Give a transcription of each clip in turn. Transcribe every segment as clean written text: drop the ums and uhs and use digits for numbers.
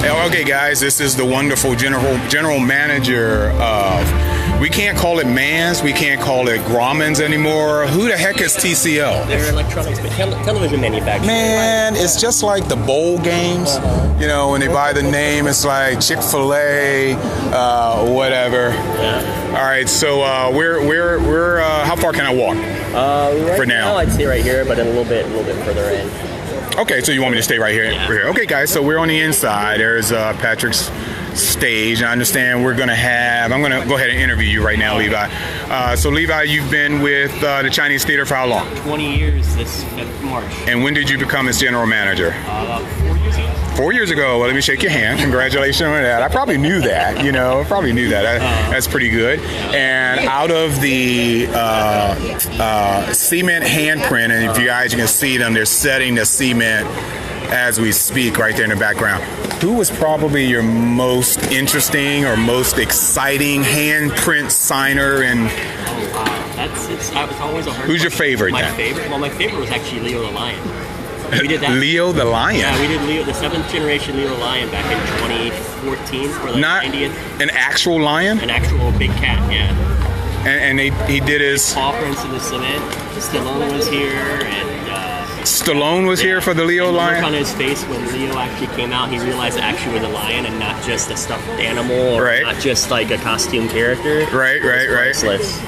Okay, guys, this is the wonderful general manager of, we can't call it Mans, we can't call it Grauman's anymore. Who the heck is TCL? They're electronics, television manufacturer. Man, it's just like the bowl games. You know, when they buy the name, it's like Chick-fil-A, whatever. Yeah. All right, so we're how far can I walk? Right for now, I'd say right here, but a little bit further in. Okay, so you want me to stay right here? Yeah. Right here. Okay, guys, so we're on the inside. There's Patrick's stage. I understand I'm going to go ahead and interview you right now, Levi. So, Levi, you've been with the Chinese theater for how long? 20 years this March. And when did you become its general manager? 4 years ago. 4 years ago. Well, let me shake your hand. Congratulations on that. I probably knew that, you know. That's pretty good. And out of the cement handprint, and if you guys can see them, they're setting the cement as we speak right there in the background. Who was probably your most interesting or most exciting handprint signer? And It's always a hard who's your favorite? My favorite? Well, my favorite was actually Leo the Lion. We did that. Leo the Lion? Yeah, we did Leo, the 7th generation Leo the Lion back in 2014 for the Not 90th. An actual lion? An actual big cat, yeah. And he did his... Paw prints in the cement. Stallone was here, and... Stallone was here for the Leo lion? The look on his face when Leo actually came out, he realized it actually was a lion and not just a stuffed animal or not just like a costume character. Right. Priceless.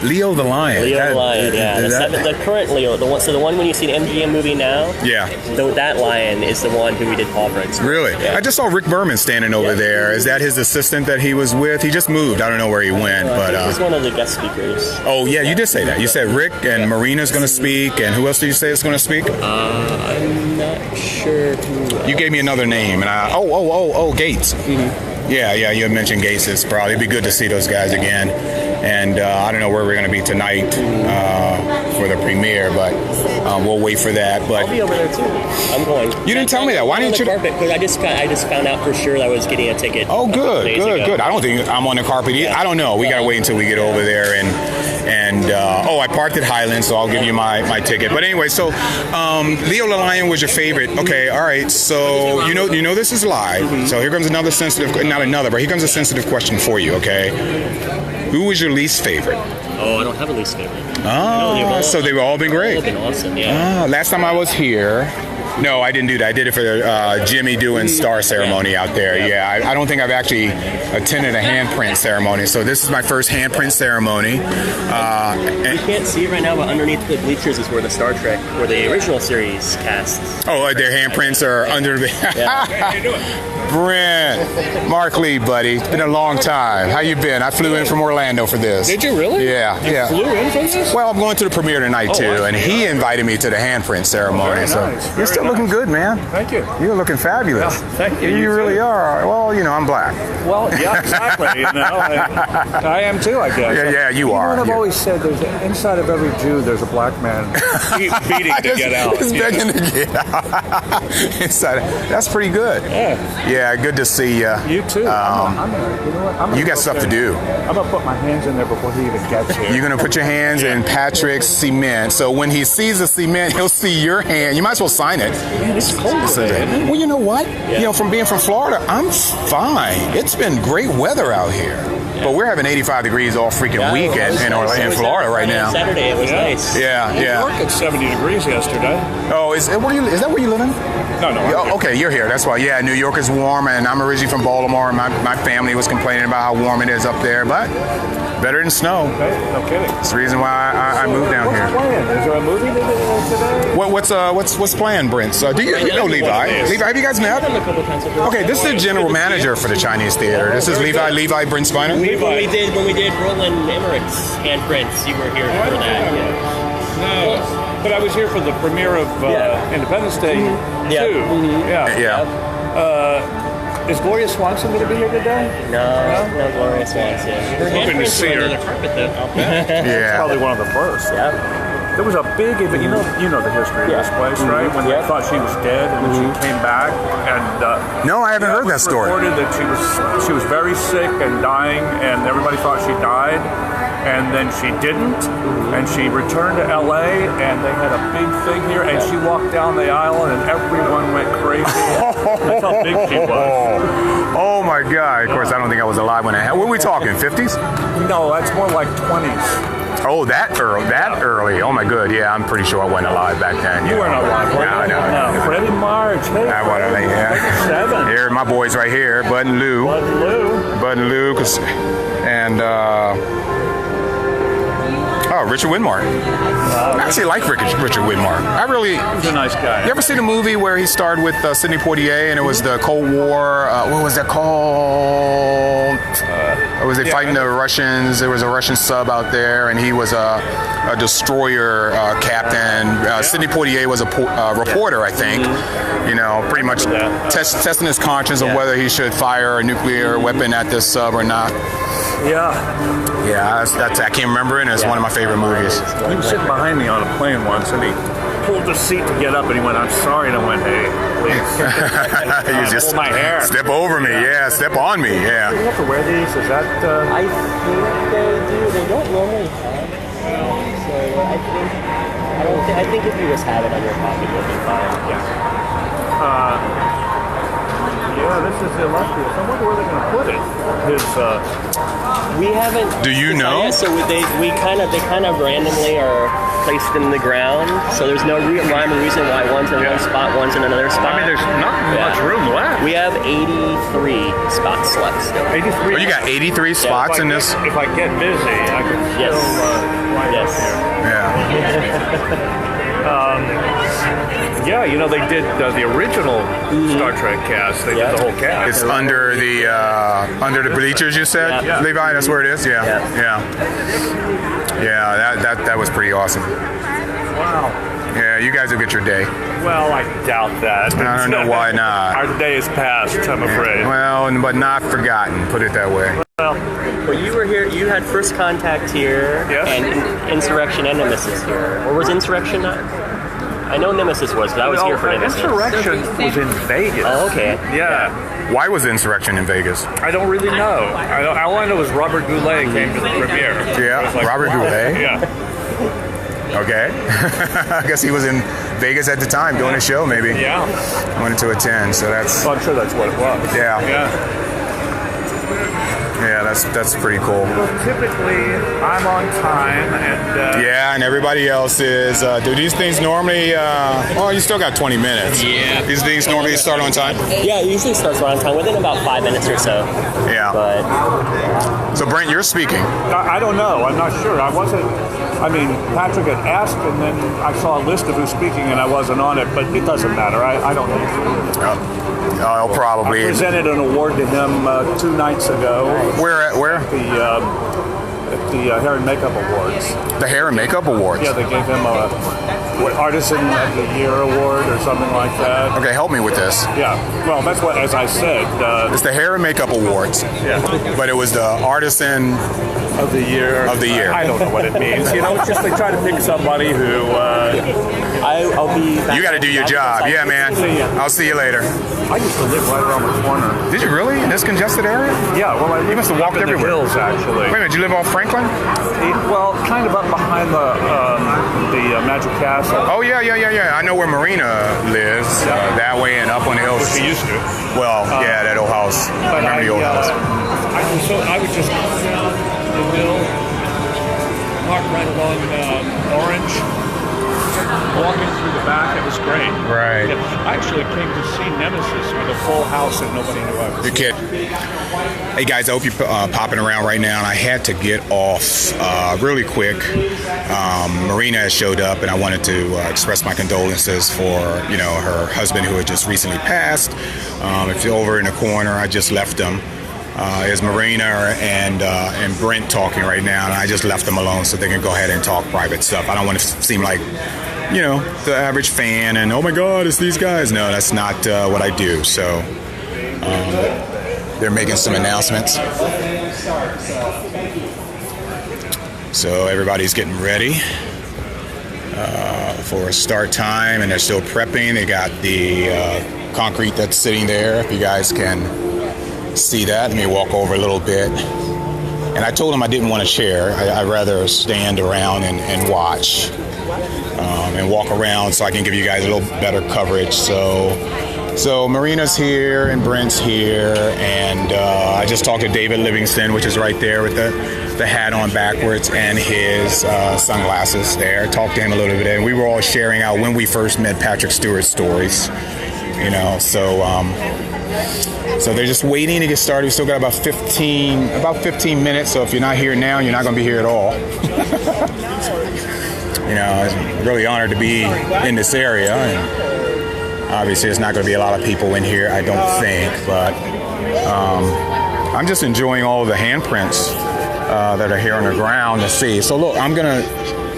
Leo the Lion. Leo the Lion, yeah. The current Leo, the one when you see the MGM movie now. Yeah. That lion is the one who we did paw prints. Really? Yeah. I just saw Rick Berman standing over there. Is that his assistant that he was with? He just moved. I don't know where he went, but he's one of the guest speakers. Oh yeah, you did say that. You said Rick and Marina's going to speak, and who else did you say is going to speak? I'm not sure who. You gave me another name, and Gates. Mm-hmm. Yeah, you had mentioned Gates. It's probably it'd be good to see those guys again. And I don't know where we're going to be tonight for the premiere, but we'll wait for that. But I'll be over there too. I'm going. You didn't tell me that. Why didn't you? Because I just found out for sure that I was getting a ticket. Oh, good. I don't think I'm on the carpet either. I don't know. We got to wait until we get over there and I parked at Highland, so I'll give you my ticket. But anyway, so Leo the Lion was your favorite. Okay, all right. So you know this is live. Mm-hmm. So here comes another here comes a sensitive question for you. Okay. Who was your least favorite? Oh, I don't have a least favorite. Oh, so they've all been great. They've all been awesome, yeah. Last time I was here, no, I didn't do that. I did it for Jimmy doing Star Ceremony out there. Yeah, I don't think I've actually attended a handprint ceremony, so this is my first handprint ceremony. You can't see it right now, but underneath the bleachers is where the Star Trek, where the original series casts. Oh, their handprints are under the... How you doing? Brent, Marc Lee, buddy. It's been a long time. How you been? I flew in from Orlando for this. Did you really? Yeah. You flew in from this? Well, I'm going to the premiere tonight, too, and he invited me to the handprint ceremony. Very so nice. You're still looking good, man. Thank you. You're looking fabulous. Yeah, thank you. You really are. Well, I'm black. Well, yeah, exactly. I am too, I guess. Yeah, you are. I've always said inside of every Jew, there's a black man beating to get out. Just begging to get out. Inside. That's pretty good. Yeah, good to see you. You too. You know what? You got stuff to do. I'm going to put my hands in there before he even gets here. You're going to put your hands in Patrick's cement. So when he sees the cement, he'll see your hand. You might as well sign it. Man, it's cold today. Well, you know what? Yeah. From being from Florida, I'm fine. It's been great weather out here. Yeah. But we're having 85 degrees all freaking weekend in Florida right now. Saturday, it was nice. Yeah. New York at 70 degrees yesterday. Oh, is that where you live in? No. Okay, you're here. That's why. Yeah, New York is warm, and I'm originally from Baltimore, and my family was complaining about how warm it is up there, but better than snow. Okay, no kidding. That's the reason why I moved down here. What's planned? Is there a movie today? What's planned, Brent? Do you know Levi? Levi, have you guys met? Okay, this is the general manager for the Chinese theater. This is Levi Brent Spiner. When we did Roland Emmerich's handprints, you were here for that. No. But I was here for the premiere of Independence Day 2. Mm-hmm. Yeah. Is Gloria Swanson going to be here today? No Gloria Swanson. Her hoping to see her. Under the carpet, though. It's probably one of the first. Yeah. There was a big event. You know the history of this place, right? When they thought she was dead, and then she came back, and no, I haven't heard that story. Reported that she was very sick and dying, and everybody thought she died, and then she didn't, and she returned to LA, and they had a big thing here, and she walked down the aisle, and everyone went crazy. how big she was. Oh my God! Of course, I don't think I was alive when I had. What were we talking? 50s? No, that's more like 20s. Oh, that early? That early? Oh my God! Yeah, I'm pretty sure I wasn't alive back then. You weren't alive, were you? No. Freddie March. Hey, I wasn't. Yeah. 7. Here, my boys right here, Bud and Lou. Bud and Lou, and Richard Widmark. I actually like Richard Widmark. I really. He's a nice guy. You ever see the movie where he starred with Sidney Poitier and it was the Cold War? What was that called? Was they fighting the Russians? There was a Russian sub out there, and he was a destroyer captain. Sidney Poitier was a reporter, I think. You know, pretty much testing his conscience of whether he should fire a nuclear weapon at this sub or not. Yeah, that's I can't remember it, and it's one of my favorite movies. He was sitting behind me on a plane once, and he pulled the seat to get up, and he went, "I'm sorry," and I went, "Hey, please." You just pull my hair. Step over me, step on me, Do you have to wear these? Is that? I think they do. They don't normally have. So I think if you just have it on your pocket, you'll be fine. Yeah, this is illustrious. I wonder where they're going to put it. We haven't. Do you know? So they kind of randomly are placed in the ground. So there's no rhyme or reason why one's in one spot, one's in another spot. I mean, there's not much room left. We have 83 spots left still. 83. Oh, you got 83 spots in this? If I get busy, I can still wind up here. Yeah. Yeah, you know, they did the original Star Trek cast. They did the whole cast. It's under the bleachers, you said? Yeah. Levi, that's where it is? Yeah. That was pretty awesome. Wow. Yeah, you guys will get your day. Well, I doubt that. I don't know why not. Our day is past, I'm afraid. Well, but not forgotten, put it that way. Well, you were here, you had First Contact here, and Insurrection and Nemesis here. Or was Insurrection not? I know Nemesis was, but I was here for Nemesis. Insurrection was in Vegas. Oh, okay. Yeah. Why was Insurrection in Vegas? I don't really know. All I know is Robert Goulet came to the premiere. Yeah, Robert Goulet? Yeah. Okay. I guess he was in Vegas at the time doing a show, maybe. Yeah. Wanted to attend, so that's... Well, I'm sure that's what it was. Yeah, that's pretty cool. Well, typically, I'm on time, and... and everybody else is... do these things normally... you still got 20 minutes. Yeah. These things normally start on time? Yeah, it usually starts around time, within about 5 minutes or so. Yeah. But... So, Brent, you're speaking. I don't know. I'm not sure. I wasn't... I mean, Patrick had asked, and then I saw a list of who's speaking, and I wasn't on it, but it doesn't matter. I don't know. Oh, probably. I presented an award to him 2 nights ago. Where? At the Hair and Makeup Awards. The Hair and Makeup Awards? Yeah, they gave him a Artisan of the Year award or something like that. Okay, help me with this. Yeah, well, that's what, as I said. It's the Hair and Makeup Awards. Yeah. But it was the Artisan of the Year. Of the Year. I don't know what it means. You know, it's just they try to pick somebody who... I'll be... You got to do your job. Yeah, man. I'll see you later. I used to live right around the corner. Did you really? In this congested area? Yeah, well, You must have walked in everywhere. the hills, actually. Wait a minute, you live off Franklin? Well, kind of up behind the Magic Castle. Oh, yeah. I know where Marina lives, that way and up on the hills. Which she used to. Well, that old house. I remember the old house. I would just come down the hill, walk right along Orange, walking through the back. It was great. Right. I actually came to see Nemesis with a full house and nobody knew I was Your kid. Hey guys, I hope you're popping around right now, and I had to get off really quick. Marina has showed up, and I wanted to express my condolences for her husband who had just recently passed. If you're over in the corner, I just left them. Is Marina and Brent talking right now, and I just left them alone so they can go ahead and talk private stuff. I don't want to seem like the average fan and, oh my God, it's these guys. No, that's not what I do. So they're making some announcements. So everybody's getting ready for a start time, and they're still prepping. They got the concrete that's sitting there, if you guys can see that. Let me walk over a little bit. And I told them I didn't want a chair. I'd rather stand around and watch and walk around so I can give you guys a little better coverage. So So Marina's here and Brent's here, and I just talked to David Livingston, which is right there with the hat on backwards and his sunglasses there. Talked to him a little bit, and we were all sharing out when we first met Patrick Stewart stories, you know. So they're just waiting to get started. We still got about 15 minutes. So if you're not here now, you're not going to be here at all. You know, I'm really honored to be in this area. And obviously, there's not going to be a lot of people in here, I don't think. But I'm just enjoying all of the handprints that are here on the ground to see. So look, I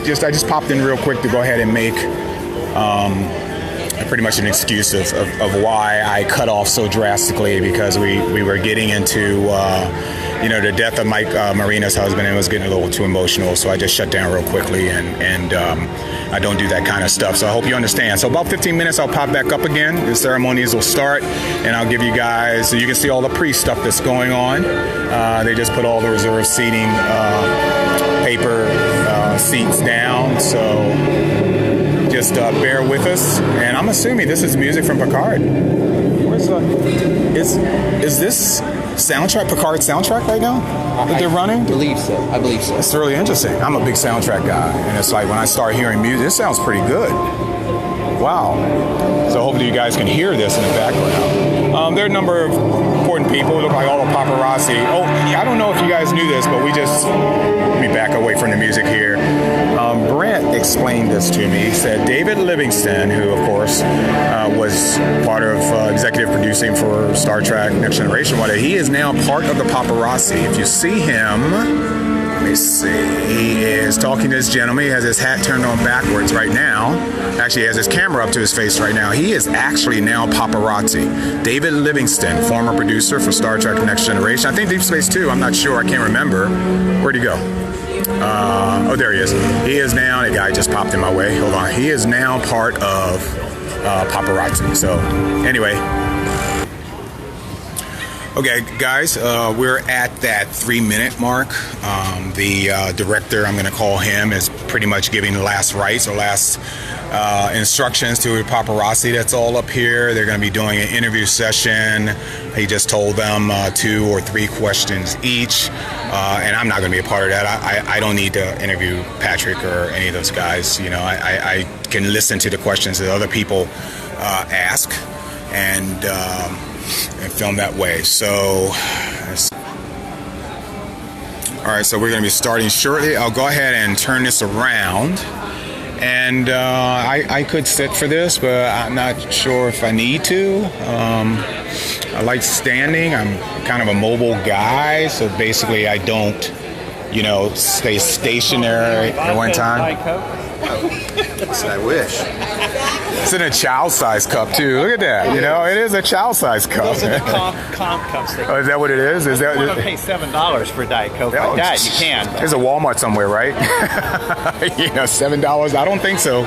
just popped in real quick to go ahead and make pretty much an excuse of why I cut off so drastically, because we were getting into the death of Marina's husband, and it was getting a little too emotional, so I just shut down real quickly, and I don't do that kind of stuff. So I hope you understand. So about 15 minutes, I'll pop back up again. The ceremonies will start, and I'll give you guys, so you can see all the pre-stuff that's going on. They just put all the reserved seating paper seats down, so just bear with us. And I'm assuming this is music from Picard. Is this soundtrack, Picard soundtrack right now that they're running? I believe so. It's really interesting. I'm a big soundtrack guy, and it's like when I start hearing music, it sounds pretty good. Wow. So hopefully you guys can hear this in the background. There are a number of important people. It look like all the paparazzi. Oh, I don't know if you guys knew this, but let me back away from the music here. Brent explained this to me. He said David Livingston, who of course was part of executive producing for Star Trek Next Generation, he is now part of the paparazzi. If you see him, let me see, he is talking to this gentleman. He has his hat turned on backwards right now. Actually, he has his camera up to his face right now. He is actually now paparazzi. David Livingston, former producer for Star Trek Next Generation. I think Deep Space 2, I'm not sure, I can't remember. Where'd he go? There he is. He is now, the guy just popped in my way. Hold on. He is now part of paparazzi. So, anyway. Okay, guys, we're at that 3-minute mark. The director, I'm going to call him, is pretty much giving the last rites or last instructions to the paparazzi that's all up here. They're going to be doing an interview session. He just told them 2 or 3 questions each, and I'm not going to be a part of that. I don't need to interview Patrick or any of those guys. You know, I can listen to the questions that other people ask and film that way. So, all right, so we're going to be starting shortly. I'll go ahead and turn this around. And I could sit for this, but I'm not sure if I need to. I like standing. I'm kind of a mobile guy, so basically I don't, stay stationary at one time. I wish. It's in a child-sized cup too. Look at that. It is a child-sized cup. Those are the comp cups. Oh, is that what it is? Is that? You want to pay $7 for Diet Coke like that? You can. There's a Walmart somewhere, right? $7. I don't think so.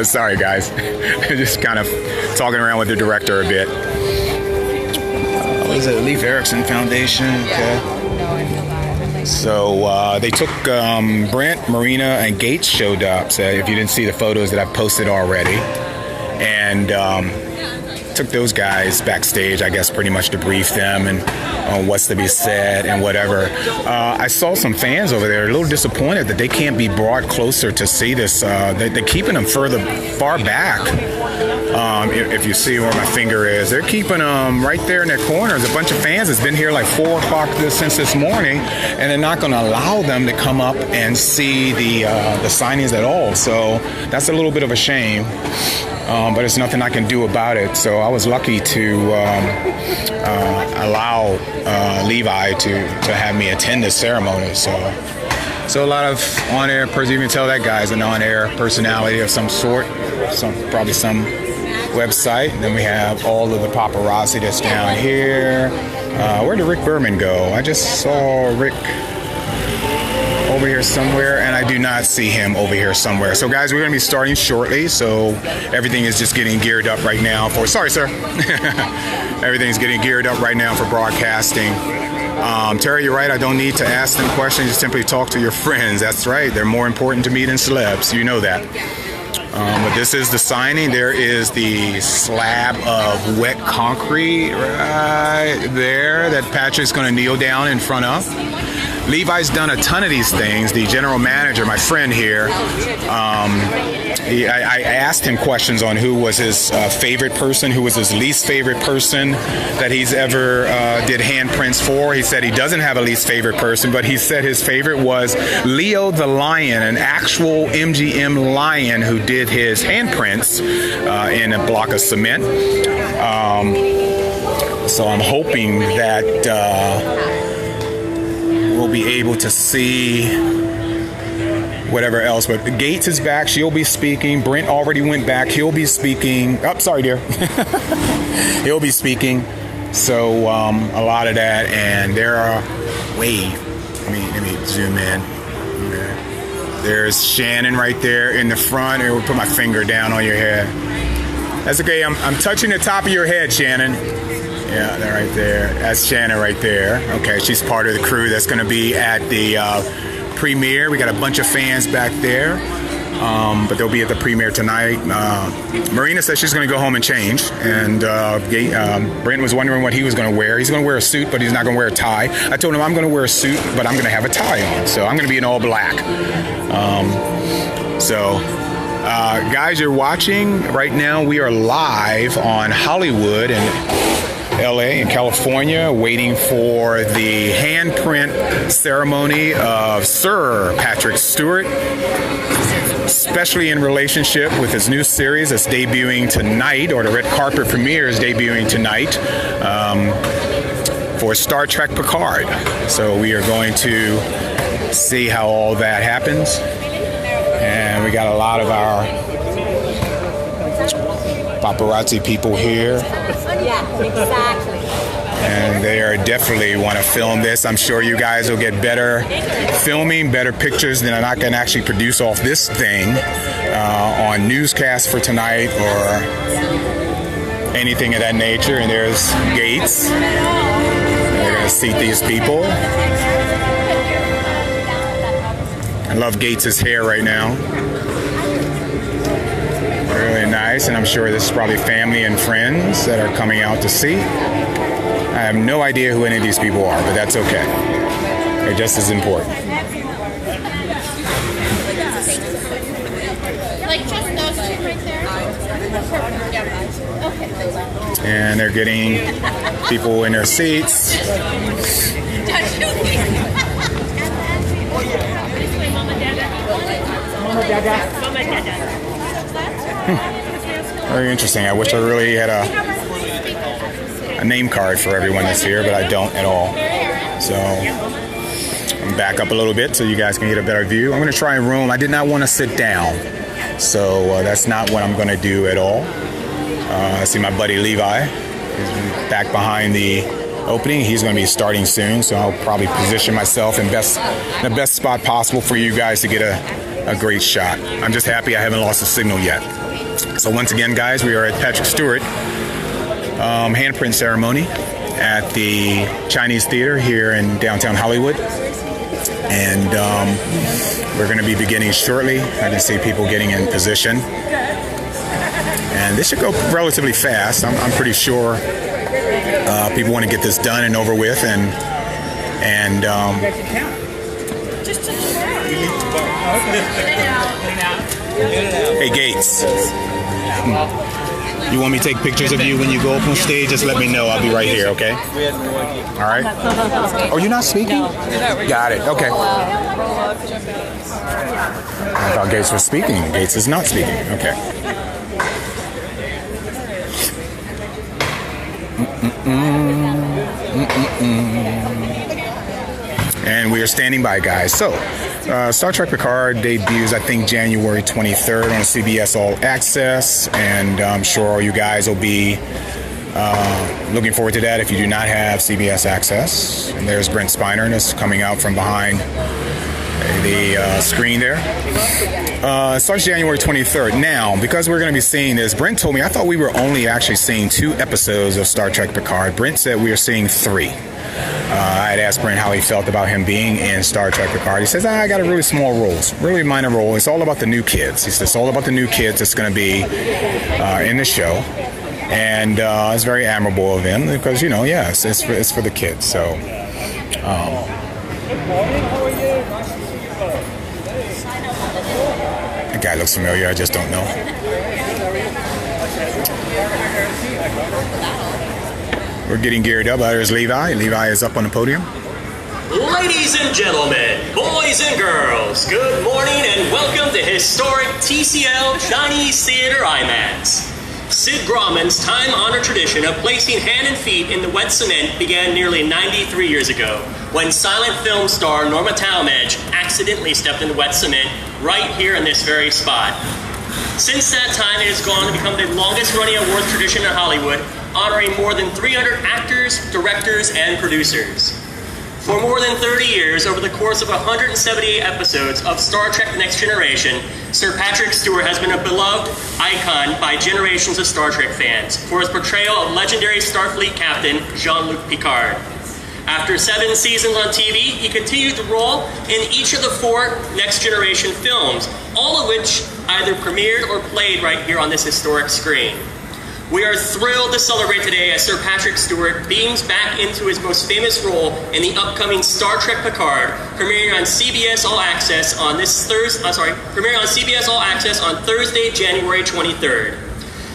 Sorry, guys. Just kind of talking around with the director a bit. What is it? Leif Erikson Foundation. Okay. So they took Brent, Marina, and Gates showed up. So if you didn't see the photos that I've posted already, and took those guys backstage, I guess, pretty much to brief them and what's to be said and whatever. I saw some fans over there a little disappointed that they can't be brought closer to see this. They're keeping them far back. If you see where my finger is, they're keeping them right there in their corners. A bunch of fans that's been here like 4 o'clock since this morning, and they're not going to allow them to come up and see the signings at all. So that's a little bit of a shame, but it's nothing I can do about it. So I was lucky to allow Levi to have me attend this ceremony. So a lot of on-air person. You can tell that guy's an on-air personality of some sort. Probably some website. And then we have all of the paparazzi that's down here. Where did Rick Berman go? I just saw Rick over here somewhere, and I do not see him over here somewhere. So guys, we're going to be starting shortly, so everything is just getting geared up right now for, sorry sir, everything's getting geared up right now for broadcasting. Terry, you're right, I don't need to ask them questions, just simply talk to your friends. That's right, they're more important to me than celebs, you know that. But this is the signing. There is the slab of wet concrete right there that Patrick's going to kneel down in front of. Levi's done a ton of these things. The general manager, my friend here, I asked him questions on who was his favorite person, who was his least favorite person that he's ever did handprints for. He said he doesn't have a least favorite person, but he said his favorite was Leo the Lion, an actual MGM lion who did his handprints in a block of cement. So I'm hoping that we'll be able to see whatever else. But Gates is back. She'll be speaking. Brent already went back. He'll be speaking. Oh, sorry, dear. He'll be speaking. So a lot of that. And there are... Wait. Let me zoom in. Okay. There's Shannon right there in the front. And we'll put my finger down on your head. That's okay. I'm touching the top of your head, Shannon. Yeah, they're right there. That's Shannon right there. Okay, she's part of the crew that's going to be at the premiere. We got a bunch of fans back there, but they'll be at the premiere tonight. Marina says she's going to go home and change, and Brent was wondering what he was going to wear. He's going to wear a suit, but he's not going to wear a tie. I told him I'm going to wear a suit, but I'm going to have a tie on, so I'm going to be in all black. Guys, you're watching right now. We are live on Hollywood and LA in California, waiting for the handprint ceremony of Sir Patrick Stewart, especially in relationship with his new series that's debuting tonight, or the red carpet premiere is debuting tonight for Star Trek Picard. So we are going to see how all that happens. And we got a lot of our paparazzi people here. Yeah, exactly. And they are definitely want to film this. I'm sure you guys will get better filming, better pictures than I can actually produce off this thing on newscast for tonight or anything of that nature. And there's Gates. We're going to seat these people. I love Gates' hair right now. Really nice, and I'm sure this is probably family and friends that are coming out to see. I have no idea who any of these people are, but that's okay. They're just as important. Like just those two right there? Okay. And they're getting people in their seats. Very interesting. I wish I really had a name card for everyone that's here, but I don't at all. So I'm back up a little bit so you guys can get a better view. I'm going to try and roam. I did not want to sit down, so that's not what I'm going to do at all. I see my buddy Levi is back behind the opening. He's going to be starting soon, so I'll probably position myself in the best spot possible for you guys to get a great shot. I'm just happy I haven't lost the signal yet. So once again, guys, we are at Patrick Stewart Handprint Ceremony at the Chinese Theater here in downtown Hollywood. And we're going to be beginning shortly. I can see people getting in position. And this should go relatively fast. I'm pretty sure people want to get this done and over with. And hey, Gates. You want me to take pictures of you when you go up on stage? Just let me know. I'll be right here, okay? All right. Oh, you're not speaking? Got it. Okay. I thought Gates was speaking. Gates is not speaking. Okay. And we are standing by, guys. So, Star Trek Picard debuts, I think, January 23rd on CBS All Access, and I'm sure all you guys will be looking forward to that if you do not have CBS Access. And there's Brent Spiner, and it's coming out from behind the screen there. It starts January 23rd. Now, because we're going to be seeing this, Brent told me, I thought we were only actually seeing 2 episodes of Star Trek Picard. Brent said we are seeing 3. I had asked Brent how he felt about him being in Star Trek Picard. He says, I got a really small role, really minor role. It's all about the new kids. He says, it's all about the new kids that's going to be in the show. And it's very admirable of him because, yes, it's for the kids. So, that guy looks familiar. I just don't know. We're getting geared up. There's Levi. Levi is up on the podium. Ladies and gentlemen, boys and girls, good morning and welcome to historic TCL Chinese Theater IMAX. Sid Grauman's time-honored tradition of placing hand and feet in the wet cement began nearly 93 years ago, when silent film star Norma Talmadge accidentally stepped in the wet cement right here in this very spot. Since that time, it has gone to become the longest-running award tradition in Hollywood, honoring more than 300 actors, directors, and producers. For more than 30 years, over the course of 178 episodes of Star Trek The Next Generation, Sir Patrick Stewart has been a beloved icon by generations of Star Trek fans for his portrayal of legendary Starfleet Captain Jean-Luc Picard. After 7 seasons on TV, he continued to role in each of the 4 Next Generation films, all of which either premiered or played right here on this historic screen. We are thrilled to celebrate today as Sir Patrick Stewart beams back into his most famous role in the upcoming Star Trek Picard, premiering on CBS All Access on Thursday, January 23rd.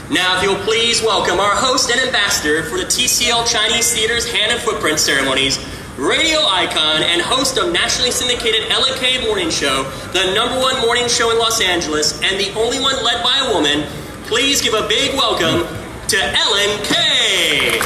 Now, if you'll please welcome our host and ambassador for the TCL Chinese Theater's Hand and Footprint Ceremonies, radio icon and host of nationally syndicated LK Morning Show, the #1 morning show in Los Angeles, and the only one led by a woman. Please give a big welcome to Ellen Kay.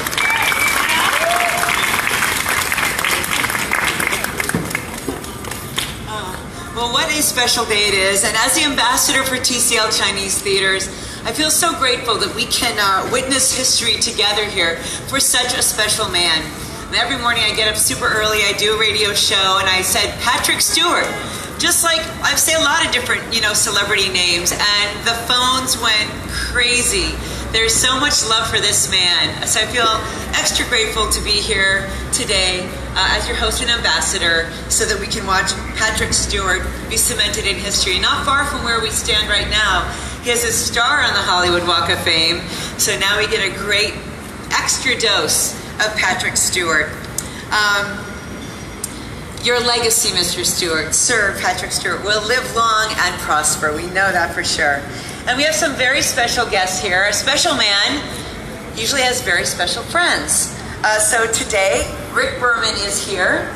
Well, what a special day it is, and as the ambassador for TCL Chinese Theaters, I feel so grateful that we can witness history together here for such a special man. And every morning I get up super early, I do a radio show, and I said, Patrick Stewart. Just like I say a lot of different, celebrity names, and the phones went crazy. There's so much love for this man. So I feel extra grateful to be here today as your host and ambassador so that we can watch Patrick Stewart be cemented in history. Not far from where we stand right now, he has a star on the Hollywood Walk of Fame. So now we get a great extra dose of Patrick Stewart. Your legacy, Mr. Stewart, Sir Patrick Stewart, will live long and prosper. We know that for sure. And we have some very special guests here. A special man usually has very special friends. So today, Rick Berman is here.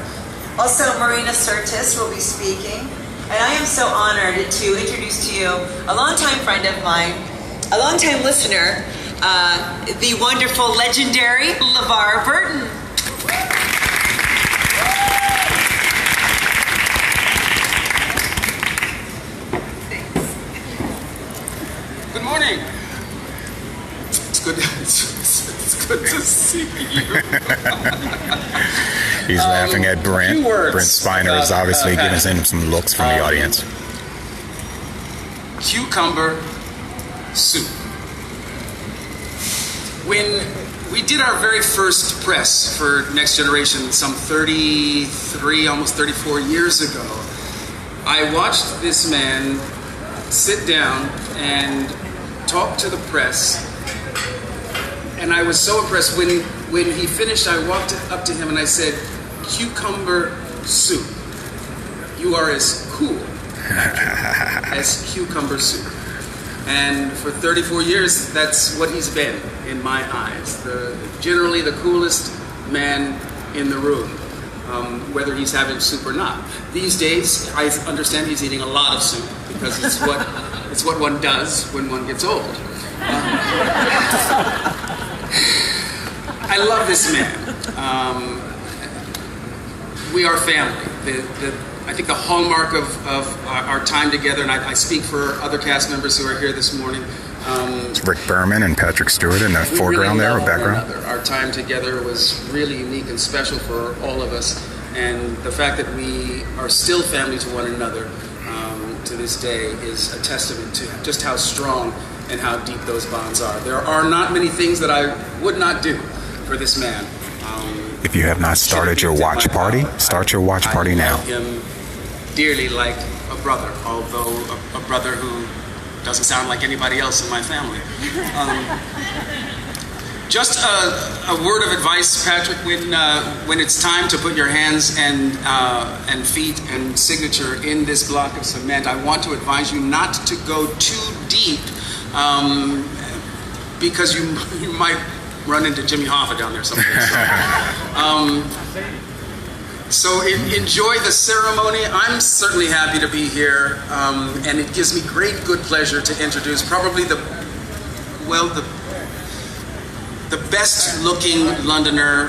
Also, Marina Sirtis will be speaking. And I am so honored to introduce to you a longtime friend of mine, a longtime listener, the wonderful, legendary Levar Burton. Good morning. It's good. It's good to see you. He's laughing at Brent. Brent Spiner is obviously giving him some looks from the audience. Cucumber soup. When we did our very first press for Next Generation some 33, almost 34 years ago, I watched this man sit down and talk to the press, and I was so impressed. When he finished, I walked up to him and I said, "Cucumber soup. You are as cool as cucumber soup." And for 34 years, that's what he's been in my eyes. Generally the coolest man in the room, whether he's having soup or not. These days, I understand he's eating a lot of soup because it's what one does when one gets old. I love this man. We are family. I think the hallmark of our time together, and I speak for other cast members who are here this morning. It's Rick Berman and Patrick Stewart in the foreground there, or background. Our time together was really unique and special for all of us, and the fact that we are still family to one another to this day is a testament to just how strong and how deep those bonds are. There are not many things that I would not do for this man. If you have not started your watch party, start your watch party now. I love him dearly, like a brother, although a brother who doesn't sound like anybody else in my family. Just a word of advice, Patrick, when it's time to put your hands and feet and signature in this block of cement, I want to advise you not to go too deep, because you might run into Jimmy Hoffa down there someplace. So enjoy the ceremony. I'm certainly happy to be here, and it gives me great good pleasure to introduce probably the best looking Londoner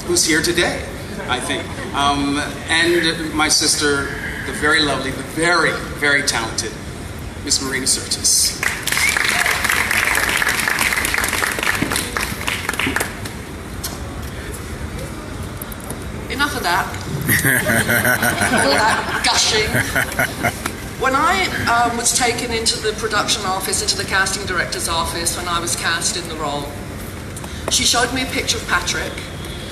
who's here today, I think. And my sister, the very lovely, the very, very talented Miss Marina Sirtis. Enough of that. All that gushing. When I was taken into the production office, into the casting director's office, when I was cast in the role, she showed me a picture of Patrick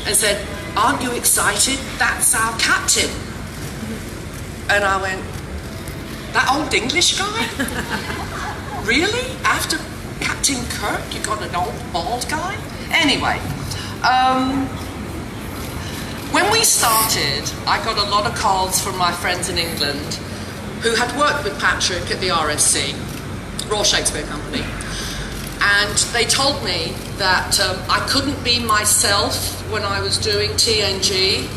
and said, "Aren't you excited? That's our captain." And I went, "That old English guy? Really? After Captain Kirk, you got an old bald guy?" Anyway, when we started, I got a lot of calls from my friends in England who had worked with Patrick at the RSC, Royal Shakespeare Company. And they told me that I couldn't be myself when I was doing TNG,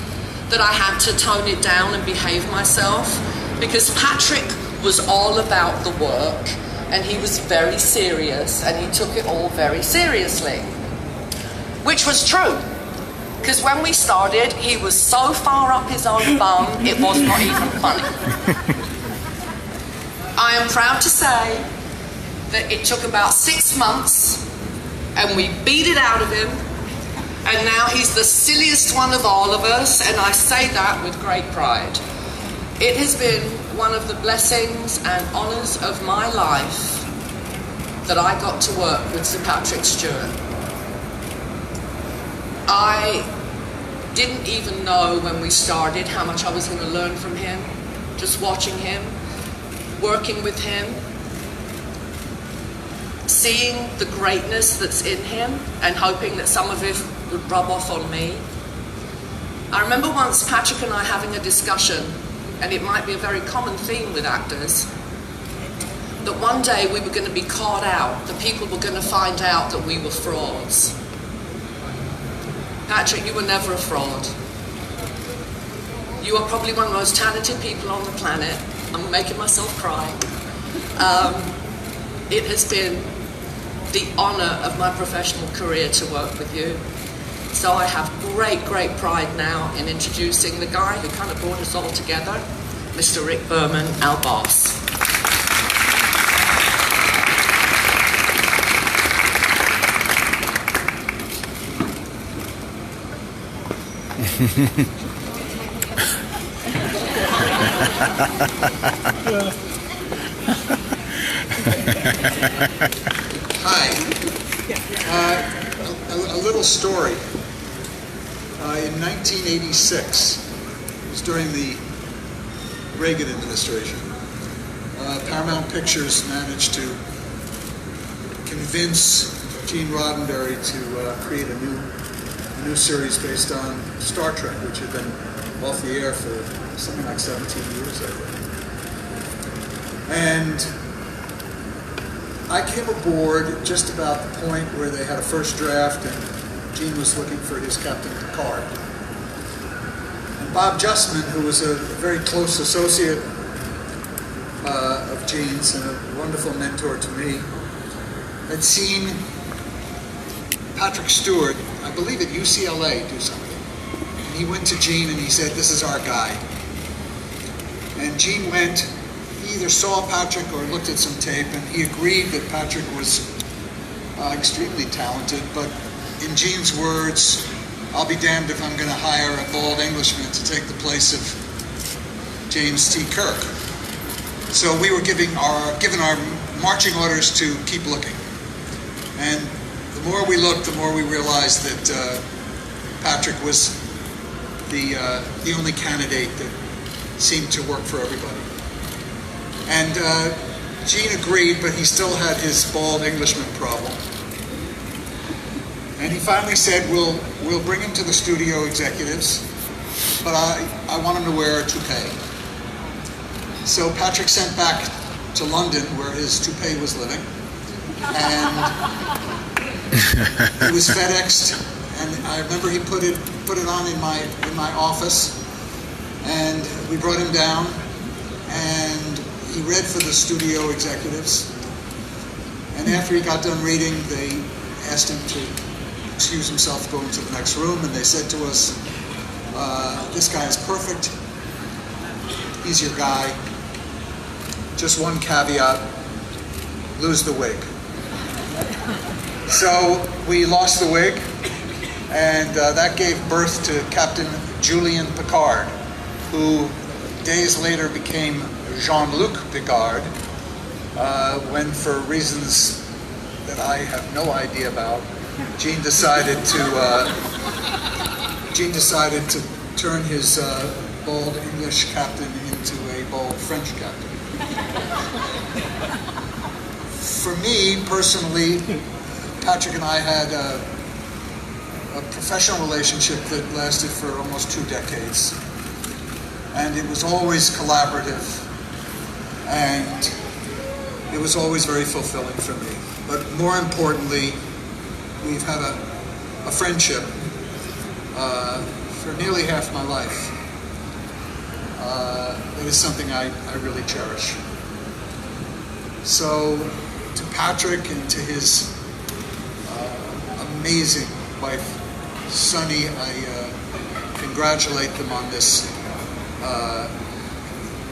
that I had to tone it down and behave myself, because Patrick was all about the work, and he was very serious, and he took it all very seriously. Which was true. Because when we started, he was so far up his own bum, it was not even funny. I am proud to say that it took about 6 months, and we beat it out of him, and now he's the silliest one of all of us, and I say that with great pride. It has been one of the blessings and honours of my life that I got to work with Sir Patrick Stewart. I didn't even know when we started how much I was going to learn from him, just watching him, working with him, seeing the greatness that's in him and hoping that some of it would rub off on me. I remember once Patrick and I having a discussion, and it might be a very common theme with actors, that one day we were going to be caught out, the people were going to find out that we were frauds. Patrick, you were never a fraud. You are probably one of the most talented people on the planet. I'm making myself cry. It has been the honour of my professional career to work with you. So I have great, great pride now in introducing the guy who kind of brought us all together, Mr. Rick Berman, our boss. Hi. A little story. In 1986, it was during the Reagan administration, Paramount Pictures managed to convince Gene Roddenberry to create a new series based on Star Trek, which had been off the air for something like 17 years, I think. And I came aboard just about the point where they had a first draft and Gene was looking for his Captain Picard. And Bob Justman, who was a very close associate of Gene's and a wonderful mentor to me, had seen Patrick Stewart, I believe at UCLA, do something. And he went to Gene and he said, "This is our guy." And Gene went, he either saw Patrick or looked at some tape, and he agreed that Patrick was extremely talented, but in Gene's words, "I'll be damned if I'm going to hire a bald Englishman to take the place of James T. Kirk." So we were given our marching orders to keep looking. And the more we looked, the more we realized that Patrick was the only candidate that seemed to work for everybody. And Gene agreed, but he still had his bald Englishman problem. And he finally said, we'll bring him to the studio executives, but I want him to wear a toupee. So Patrick sent back to London, where his toupee was living, and it was FedExed, and I remember he put it on in my office, and we brought him down, and he read for the studio executives, and after he got done reading, they asked him to excuse himself, go into the next room, and they said to us, this guy is perfect, he's your guy, just one caveat, lose the wig. So we lost the wig, and that gave birth to Captain Julian Picard, who days later became Jean-Luc Picard, when for reasons that I have no idea about, Gene decided to turn his bald English captain into a bald French captain. For me, personally, Patrick and I had a professional relationship that lasted for almost 2 decades. And it was always collaborative, and it was always very fulfilling for me. But more importantly, we've had a friendship for nearly half my life. It is something I really cherish. So to Patrick and to his amazing wife, Sunny, I congratulate them on this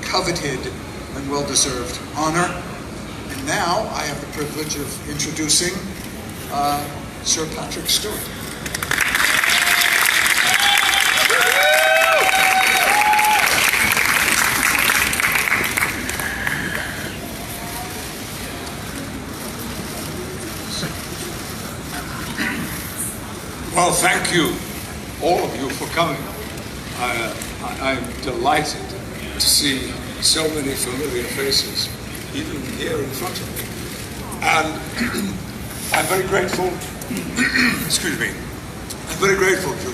coveted and well-deserved honor. And now I have the privilege of introducing Sir Patrick Stewart. Well, thank you, all of you, for coming. I'm delighted to see so many familiar faces, even here in front of me. And I'm very grateful, excuse me, I'm very grateful to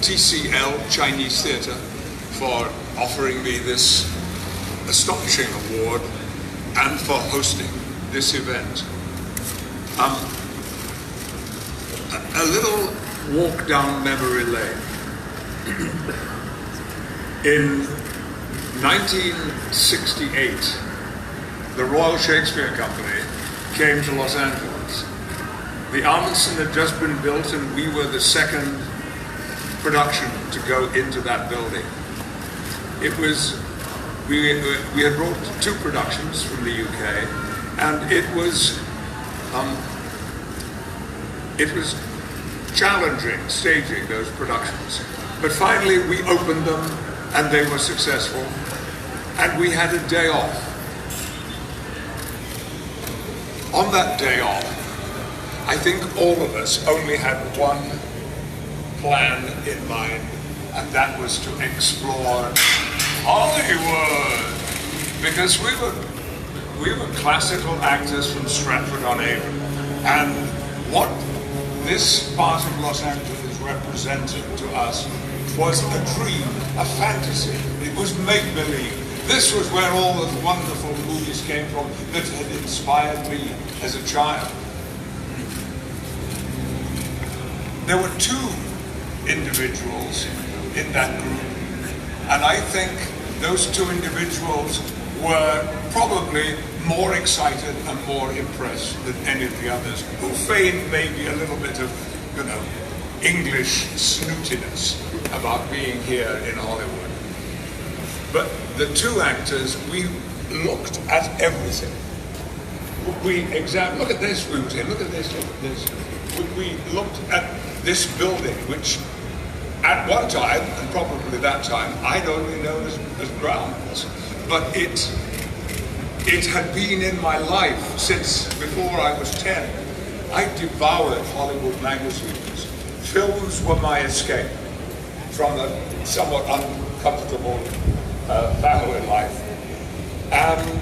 TCL Chinese Theatre for offering me this astonishing award and for hosting this event. A little walk down memory lane. In 1968, the Royal Shakespeare Company came to Los Angeles. The Amundsen had just been built, and we were the second production to go into that building. It was, we had brought 2 productions from the UK, and it was challenging staging those productions. But finally we opened them and they were successful, and we had a day off. On that day off, I think all of us only had one plan in mind, and that was to explore Hollywood. Because we were classical actors from Stratford-on-Avon, and what this part of Los Angeles represented to us was a dream, a fantasy. It was make-believe. This was where all those wonderful movies came from that had inspired me as a child. There were 2 individuals in that group, and I think those 2 individuals were probably more excited and more impressed than any of the others, who feigned maybe a little bit of, English snootiness about being here in Hollywood. But the 2 actors, we looked at everything. We examined, look at this, we would say, look at this, look at this. We looked at this building, which at one time, and probably that time, I'd only known as grounds, but it had been in my life since before I was 10. I devoured Hollywood magazines, films were my escape from a somewhat uncomfortable family life. And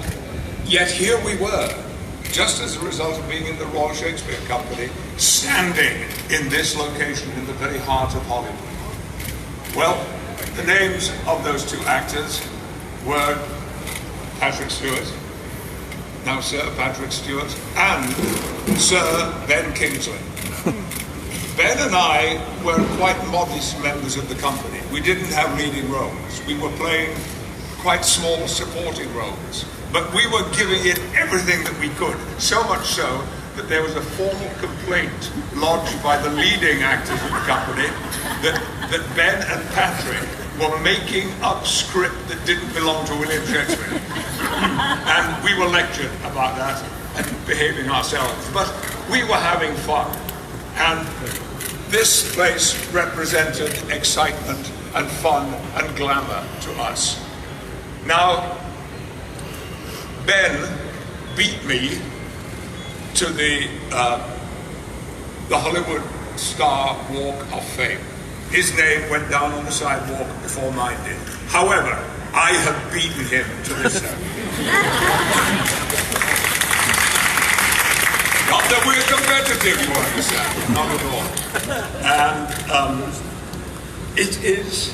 yet here we were, just as a result of being in the Royal Shakespeare Company, standing in this location in the very heart of Hollywood. Well, the names of those two actors were Patrick Stewart, now Sir Patrick Stewart, and Sir Ben Kingsley. Ben and I were quite modest members of the company. We didn't have leading roles. We were playing quite small supporting roles. But we were giving it everything that we could, so much so that there was a formal complaint lodged by the leading actors of the company that Ben and Patrick were making up script that didn't belong to William Shakespeare. And we were lectured about that and behaving ourselves. But we were having fun. And this place represented excitement and fun and glamour to us. Now, Ben beat me to the Hollywood Star Walk of Fame. His name went down on the sidewalk before mine did. However, I have beaten him to this ceremony. Not that we're competitive, you understand. Not at all. And it is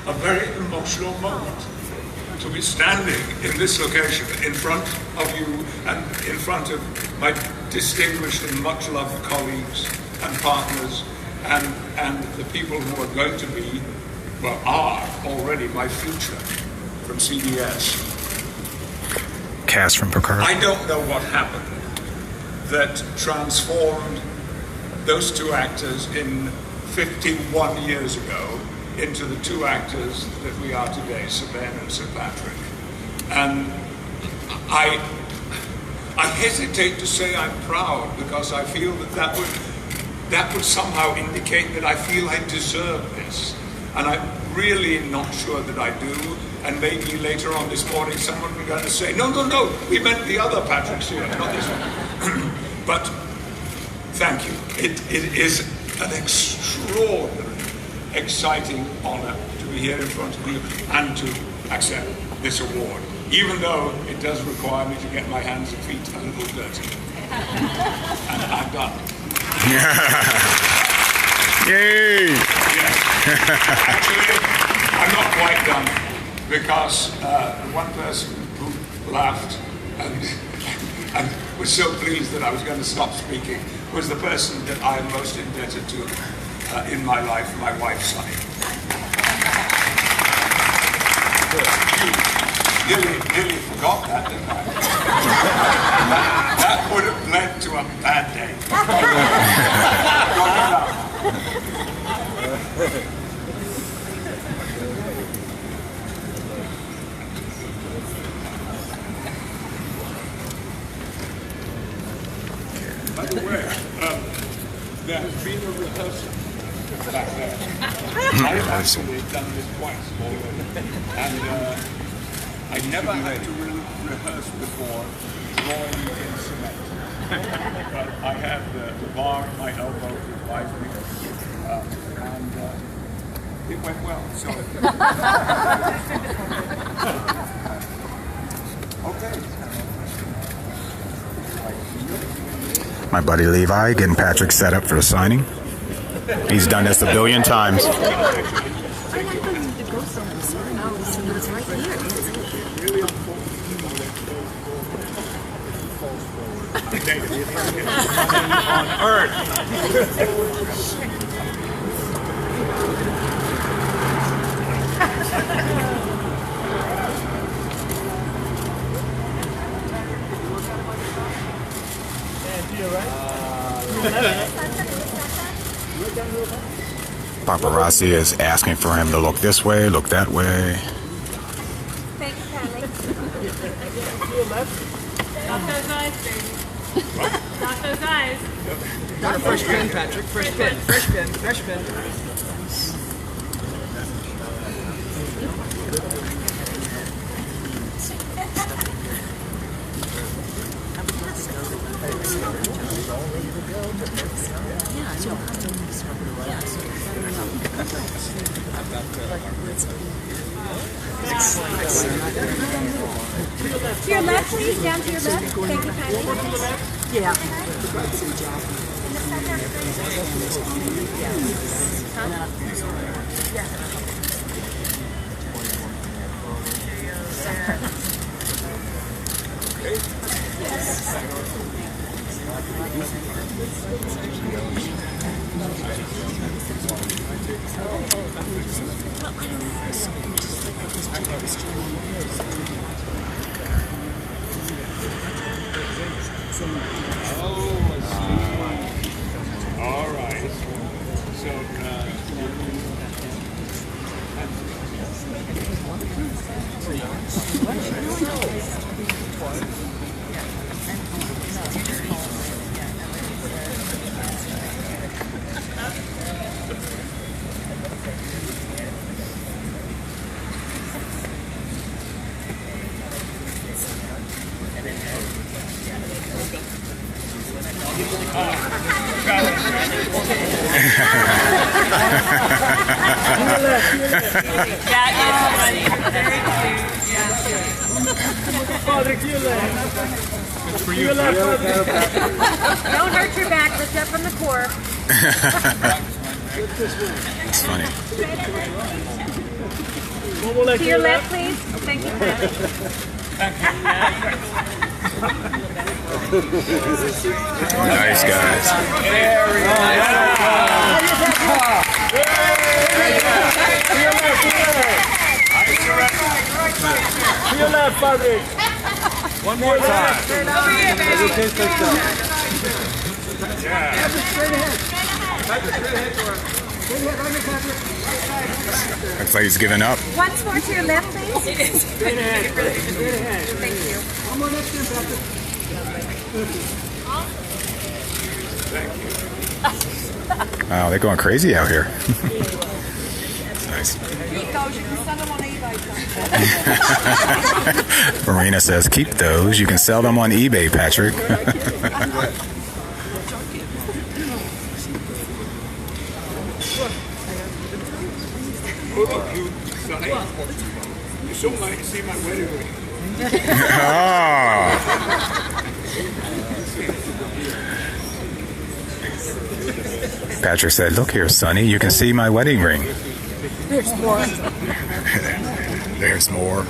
a very emotional moment to be standing in this location in front of you and in front of my distinguished and much loved colleagues and partners and the people who are going to be, well, are already my future from CBS. Cast from Picard. I don't know what happened that transformed those two actors in 51 years ago into the two actors that we are today, Sir Ben and Sir Patrick. And I hesitate to say I'm proud because I feel that would somehow indicate that I feel I deserve this. And I'm really not sure that I do. And maybe later on this morning someone will going to say, no, we meant the other Patrick Stewart, not this one. But thank you. It is an extraordinary, exciting honor to be here in front of you and to accept this award, even though it does require me to get my hands and feet a little dirty. And I'm done. Yay! Yes. Actually, I'm not quite done because the one person who laughed and was so pleased that I was going to stop speaking was the person that I am most indebted to in my life, my wife, Sonny. You nearly forgot that, didn't I? That would have led to a bad day. By the way, there has been a rehearsal back there. I have actually done this twice already. And I never had to really rehearse before drawing in cement. But I have the bar at my elbow to advise me. And it went well. So okay. My buddy Levi getting Patrick set up for the signing. He's done this a billion times. On Earth. Paparazzi is asking for him to look this way, look that way. Thank you, Kelly. Knock those eyes, baby. Knock those eyes. Fresh pin, Patrick. Fresh pin. Fresh pin. Fresh pin. To your left, please. Down to your left. Thank you kindly. Yeah. All right. So, It's for you. Don't hurt your back. Lift up from the core. It's funny. To your left, please. Thank you. Nice, guys. To your left, Patrick. One more time. Over here, baby. Yeah. Looks like he's giving up. Once more to your left, please. Straight ahead. Straight ahead. Thank you. One more next time, Patrick. Wow, they're going crazy out here. Nice. Marina says, keep those. You can sell them on eBay, Patrick. you so like to see my wedding ring. Patrick said, look here, Sonny, you can see my wedding ring. There's more. There's more.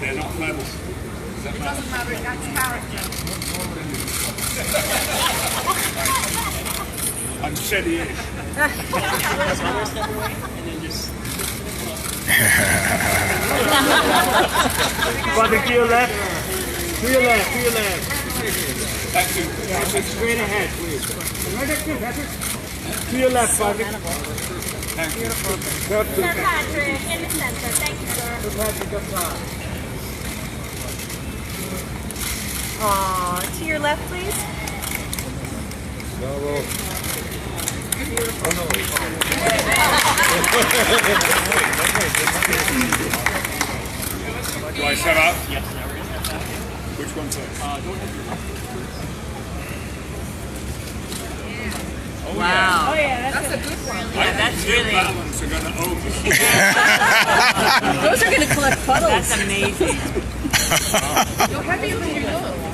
They're not medals. It doesn't matter. That's character. I'm said he is. Patrick, to your left. To your left. To your left. Thank you. Patrick, straight ahead, please. Right next to you, Patrick. To your left, Patrick. Thank you. Sir Patrick, in the center. Thank you, sir. Patrick, up top. Aw, to your left, please. Do I set up? Yes. Which one first? Wow. Oh, yeah. That's a good one. Yeah, that's really. Balance are going to open. Those are going to collect puddles. That's amazing. You're heavy when you're young.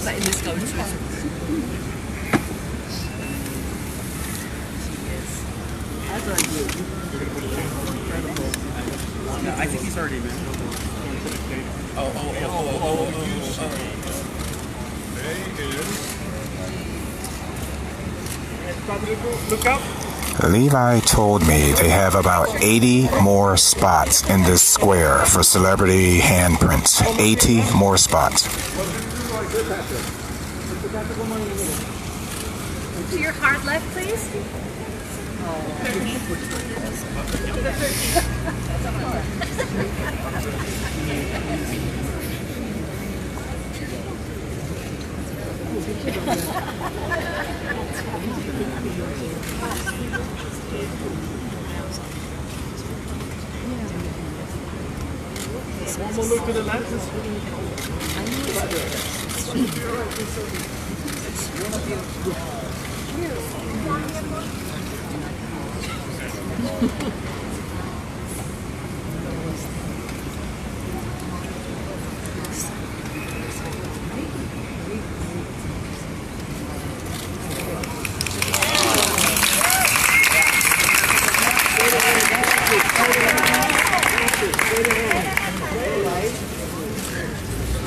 This goes to I think he's already been. Look up. Levi told me they have about 80 more spots in this square for celebrity handprints. 80 more spots. To your hard left, please. One more look to the left.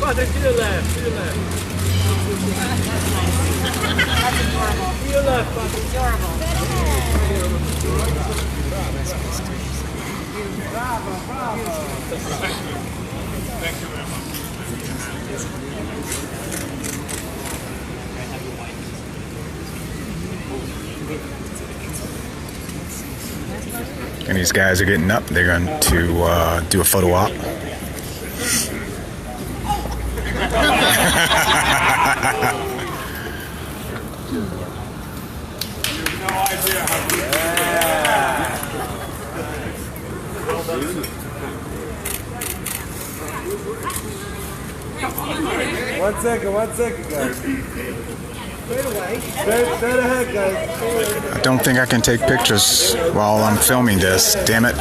Patrick, to the left, to the left. That's adorable. To your left, Patrick. Adorable. Thank you very much. And these guys are getting up. They're going to do a photo op. One second, guys. Straight away. Straight ahead, guys. I don't think I can take pictures while I'm filming this. Damn it.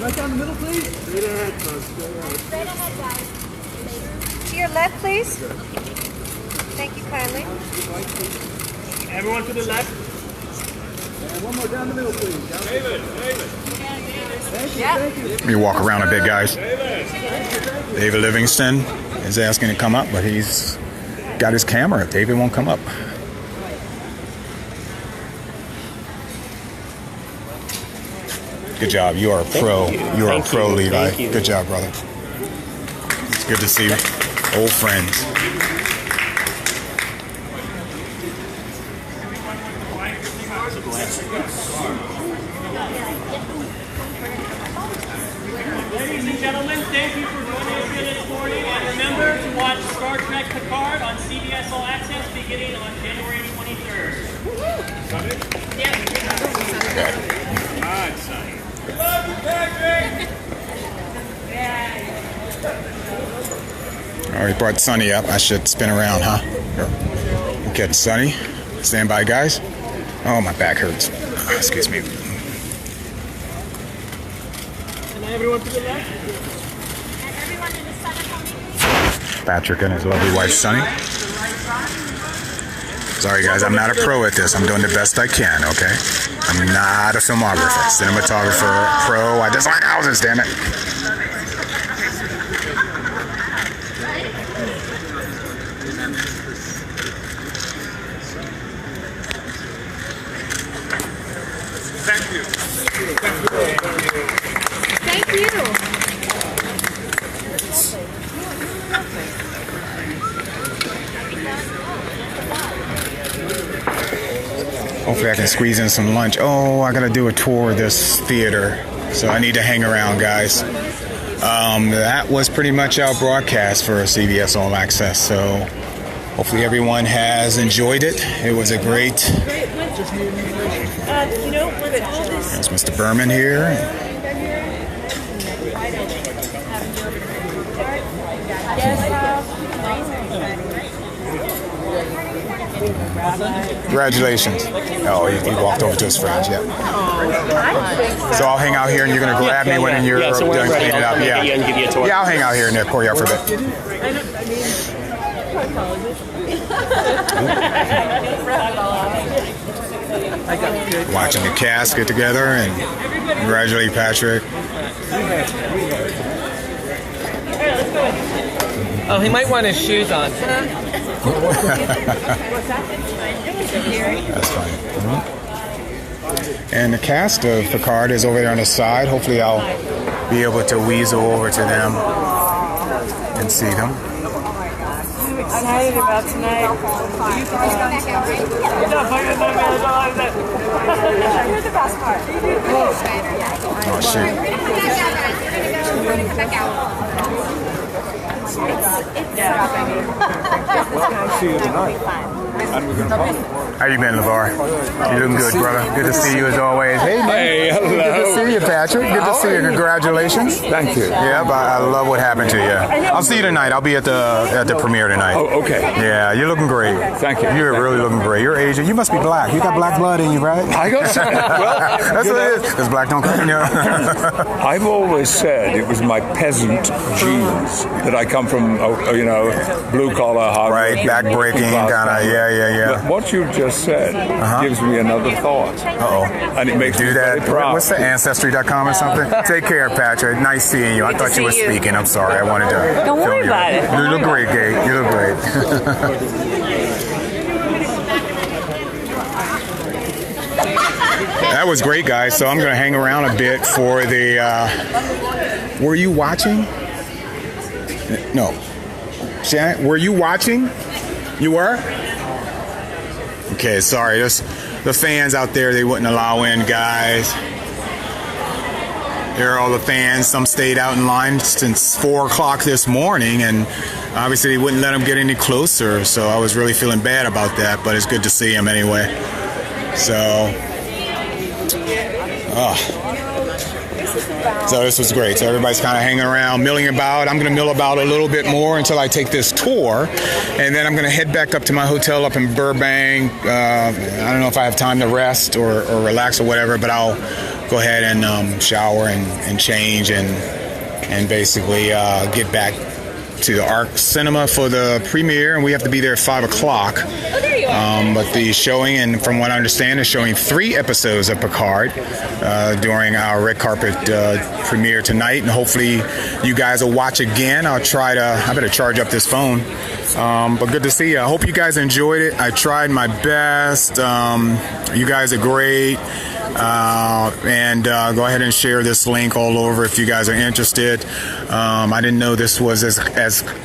Right down the middle, please. Straight ahead, guys. Straight ahead, guys. To your left, please. Thank you kindly. Everyone to the left. And one more down the middle, please. David. Thank you. Let me walk around a bit, guys. David Livingston is asking to come up, but he's got his camera. David won't come up. Good job. You are a pro. You are a pro, Levi. Good job, brother. It's good to see old friends. Ladies and gentlemen, thank you for joining us here this morning. And remember to watch Star Trek Picard on CBS All Access beginning on January 23rd. Yeah. Love you, Patrick! All right, brought Sonny up. I should spin around, huh? Get Sonny. Stand by, guys. Oh, my back hurts. Excuse me. And everyone to the left. And everyone in the center coming. Patrick and his lovely wife, Sonny. Sorry, guys, I'm not a pro at this. I'm doing the best I can, okay? I'm not a filmographer, cinematographer, pro. I just like houses, damn it. Thank you. Thank you. Hopefully I can squeeze in some lunch. Oh, I gotta do a tour of this theater, so I need to hang around, guys. That was pretty much our broadcast for CBS All Access, so hopefully everyone has enjoyed it. It was a great... There's Mr. Berman here. Congratulations. Oh, he walked over to his friends, yeah. So I'll hang out here and you're going to grab me when you're done cleaning it up. Yeah. Yeah, I'll hang out here and pour you out for a bit. Watching the cast get together and congratulate Patrick. Oh, he might want his shoes on. That's fine. And the cast of Picard is over there on the side. Hopefully I'll be able to weasel over to them and see them. excited about tonight. You're not fucking with me. the best part. Oh, shit. We're gonna come back out. See you tonight. How you been, Levar? You looking good, brother. Good to see you as always. Hey, man. Hey, hello. Good to see you, Patrick. Good to see you. Congratulations. Thank you. Yeah, but I love what happened to you. I'll see you tonight. I'll be at the premiere tonight. Oh, okay. Yeah, you're looking great. Thank you. You're really looking great. You're Asian. You must be black. You got black blood in you, right? I got some. Well, that's what it is. Because black don't come in you. I've always said it was my peasant genes that I come from, blue collar, hard right, back breaking, kind of, yeah. But what you just said gives me another thought. Uh-oh. And it makes me very proud. What's the Ancestry.com or something? Take care, Patrick. Nice seeing you. I thought you were speaking. I'm sorry. I wanted to. Don't worry about it. You look great, Kate. You look great. That was great, guys. So I'm going to hang around a bit for the... were you watching? No. Shannon, were you watching? You were? Okay, sorry. The fans out there, they wouldn't allow in, guys. There are all the fans. Some stayed out in line since 4 o'clock this morning, and obviously they wouldn't let them get any closer, so I was really feeling bad about that, but it's good to see them anyway. So this was great. So everybody's kind of hanging around, milling about. I'm going to mill about a little bit more until I take this tour, and then I'm going to head back up to my hotel up in Burbank. I don't know if I have time to rest or relax or whatever, but I'll go ahead and shower and change and basically get back to the Arc Cinema for the premiere, and we have to be there at 5 o'clock. Oh, there you are. But the showing, and from what I understand, is showing 3 episodes of Picard during our red carpet premiere tonight, and hopefully you guys will watch again. I better charge up this phone. But good to see you. I hope you guys enjoyed it. I tried my best. You guys are great. And go ahead and share this link all over if you guys are interested. I didn't know this was as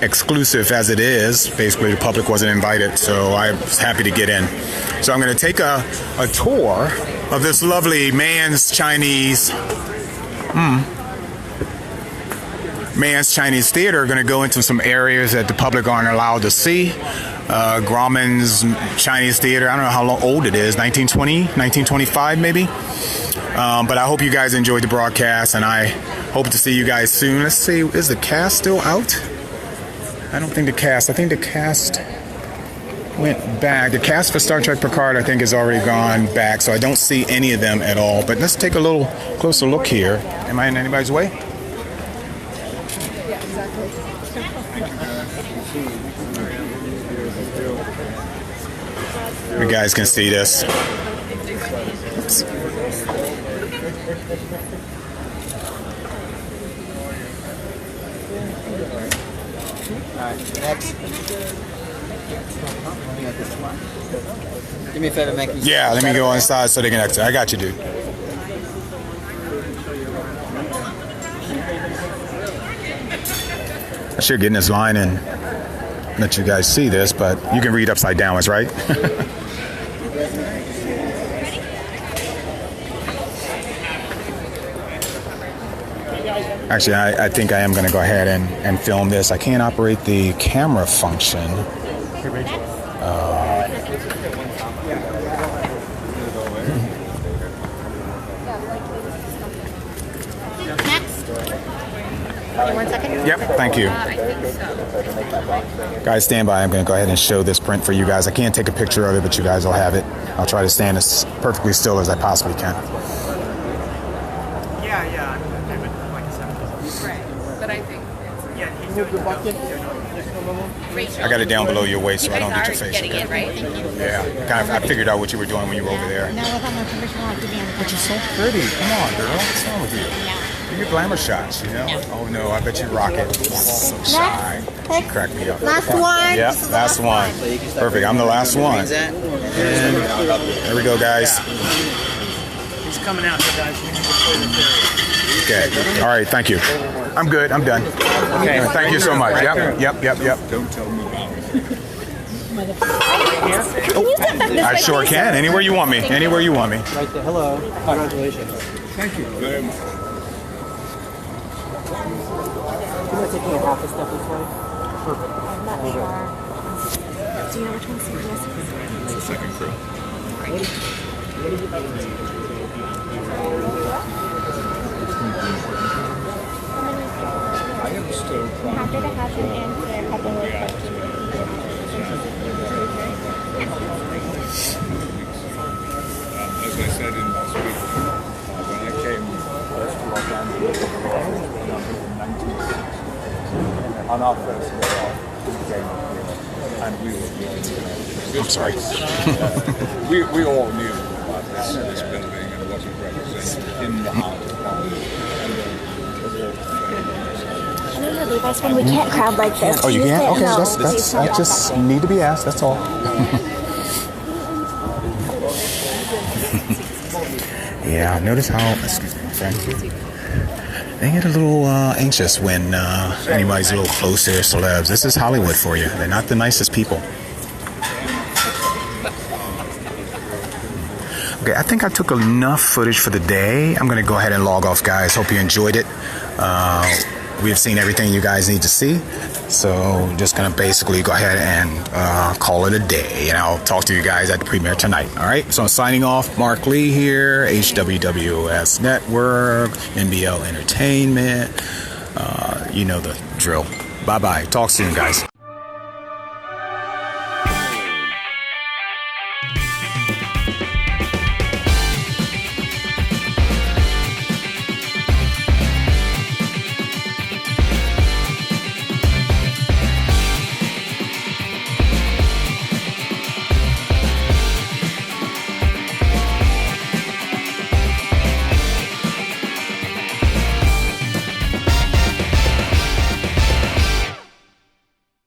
exclusive as it is. Basically, the public wasn't invited, so I was happy to get in. So I'm going to take a tour of this lovely Man's Chinese Theater. Going to go into some areas that the public aren't allowed to see. Grauman's Chinese Theater, I don't know how old it is, 1920, 1925 maybe. But I hope you guys enjoyed the broadcast, and I hope to see you guys soon. Let's see, is the cast still out? I think the cast went back. The cast for Star Trek Picard, I think, has already gone back, so I don't see any of them at all. But let's take a little closer look here. Am I in anybody's way? Yeah, exactly. You guys can see this. Next. Do me a favor, make me. Yeah, let me go inside so they can exit. I got you, dude. I should get in this line and let you guys see this, but you can read upside downwards, right? Actually, I think I am going to go ahead and film this. I can't operate the camera function. One second. Yep, thank you. I think so. Guys, stand by. I'm going to go ahead and show this print for you guys. I can't take a picture of it, but you guys will have it. I'll try to stand as perfectly still as I possibly can. Yeah. Right. But I think I got it down below your waist so I don't get your face. Getting it right. Thank you. Yeah, kind of. I figured out what you were doing when you were over there. Now without my permission, I'll have to be on the But you're so pretty. Come on, girl. What's wrong with you? Do your glamour shots, you know? Oh, no, I bet you rock it. So shy. Crack me up. Last one. Yep, last one. Perfect. I'm the last one. And there we go, guys. He's coming out, so guys. We need to play this area. Okay. All right, thank you. I'm good. I'm done. Okay. Thank you so much. Yep. Don't tell me about it. Can you step back this I way, sure please? can. Anywhere you want me. Anywhere you want me. Right there. Hello. Congratulations. Thank you very much. You want taking a half a step this way? Perfect. I'm not sure. Do you know which one's CBS? It's the second crew. I am still I'm happy to have him answer a couple of questions. as I said in my speech, when I came first to Los Angeles in 1960, on our first day off, we came up here and we were I'm sorry. we all knew about this building and what it represented in the heart of town. I know you're Levi's friend. We can't crowd like this. Oh, you Can can't? sit? Okay, No, that's please I don't just outside. need to be asked, that's all. Yeah, notice how, excuse me, my friend. They get a little anxious when anybody's a little close to their celebs. This is Hollywood for you. They're not the nicest people. Okay, I think I took enough footage for the day. I'm going to go ahead and log off, guys. Hope you enjoyed it. We've seen everything you guys need to see. So just going to basically go ahead and call it a day. And I'll talk to you guys at the premiere tonight. All right, so I'm signing off. Mark Lee here, HWWS Network, MBL Entertainment. You know the drill. Bye-bye. Talk soon, guys.